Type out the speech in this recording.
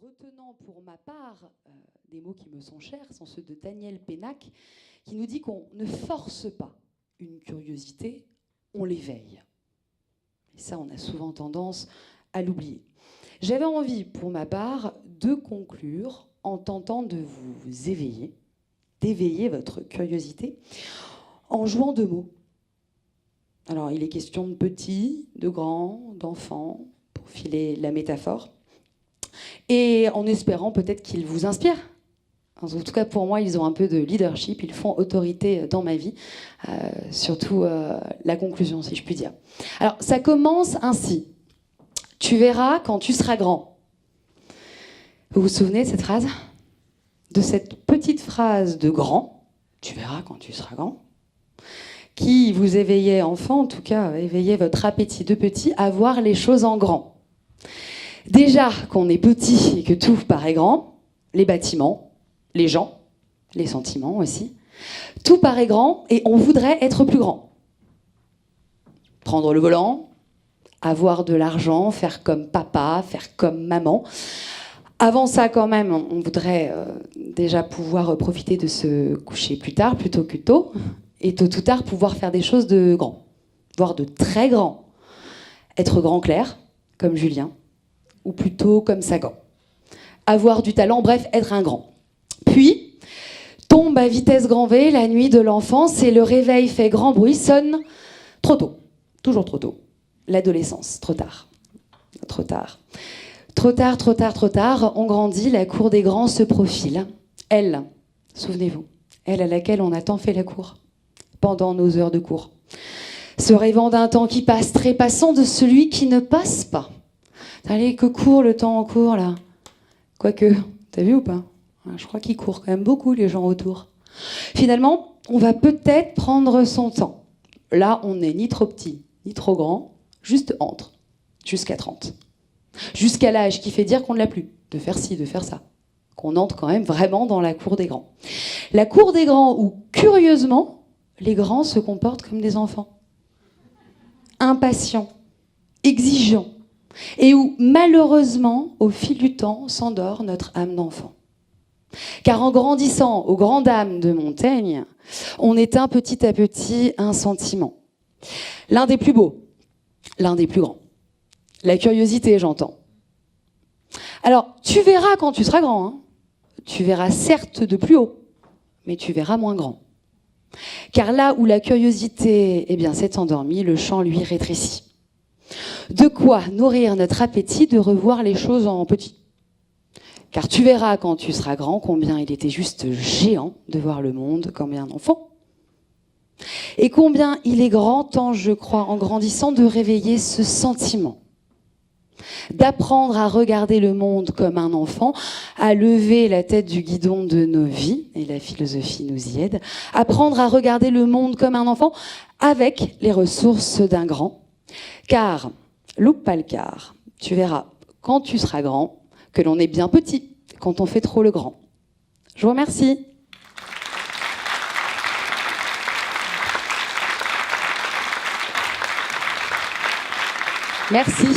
retenant pour ma part des mots qui me sont chers, sont ceux de Daniel Pénac, qui nous dit qu'on ne force pas une curiosité, on l'éveille. Et ça, on a souvent tendance à l'oublier. J'avais envie, pour ma part, de conclure en tentant de vous éveiller, d'éveiller votre curiosité, en jouant de mots. Alors, il est question de petits, de grands, d'enfants, pour filer la métaphore, et en espérant peut-être qu'ils vous inspirent. En tout cas, pour moi, ils ont un peu de leadership, ils font autorité dans ma vie, surtout la conclusion, si je puis dire. Alors, ça commence ainsi. Tu verras quand tu seras grand. Vous vous souvenez de cette phrase ? De cette petite phrase de grand, tu verras quand tu seras grand, qui vous éveillait, enfant, en tout cas, éveillait votre appétit de petit à voir les choses en grand. Déjà qu'on est petit et que tout paraît grand, les bâtiments, les gens, les sentiments aussi, tout paraît grand et on voudrait être plus grand. Prendre le volant, avoir de l'argent, faire comme papa, faire comme maman. Avant ça, quand même, on voudrait déjà pouvoir profiter de se coucher plus tard plutôt que tôt, et tôt ou tard pouvoir faire des choses de grand, voire de très grand. Être grand clair, comme Julien, ou plutôt comme Sagan. Avoir du talent, bref, être un grand. Puis, tombe à vitesse grand V la nuit de l'enfance et le réveil fait grand bruit, sonne trop tôt, toujours trop tôt. L'adolescence, trop tard, trop tard. Trop tard, trop tard, trop tard, on grandit, la cour des grands se profile. Elle, souvenez-vous, elle à laquelle on a tant fait la cour, pendant nos heures de cours. Se rêvant d'un temps qui passe, trépassant de celui qui ne passe pas. Allez, que court le temps en cours, là. Quoique, t'as vu ou pas ? Je crois qu'il court quand même beaucoup, les gens autour. Finalement, on va peut-être prendre son temps. Là, on n'est ni trop petit, ni trop grand, juste entre, jusqu'à 30. Jusqu'à l'âge qui fait dire qu'on ne l'a plus, de faire ci, de faire ça. Qu'on entre quand même vraiment dans la cour des grands. La cour des grands où, curieusement, les grands se comportent comme des enfants. Impatients, exigeants, et où, malheureusement, au fil du temps, s'endort notre âme d'enfant. Car en grandissant aux grandes âmes de Montaigne, on éteint petit à petit un sentiment. L'un des plus beaux, l'un des plus grands. La curiosité, j'entends. Alors, tu verras quand tu seras grand. Hein. Tu verras certes de plus haut, mais tu verras moins grand. Car là où la curiosité s'est endormie, le champ, lui, rétrécit. De quoi nourrir notre appétit de revoir les choses en petit. Car tu verras quand tu seras grand combien il était juste géant de voir le monde comme un enfant. Et combien il est grand temps, je crois, en grandissant, de réveiller ce sentiment. D'apprendre à regarder le monde comme un enfant, à lever la tête du guidon de nos vies, et la philosophie nous y aide, apprendre à regarder le monde comme un enfant avec les ressources d'un grand. Car, loupe pas le quart, tu verras quand tu seras grand que l'on est bien petit quand on fait trop le grand. Je vous remercie. Merci.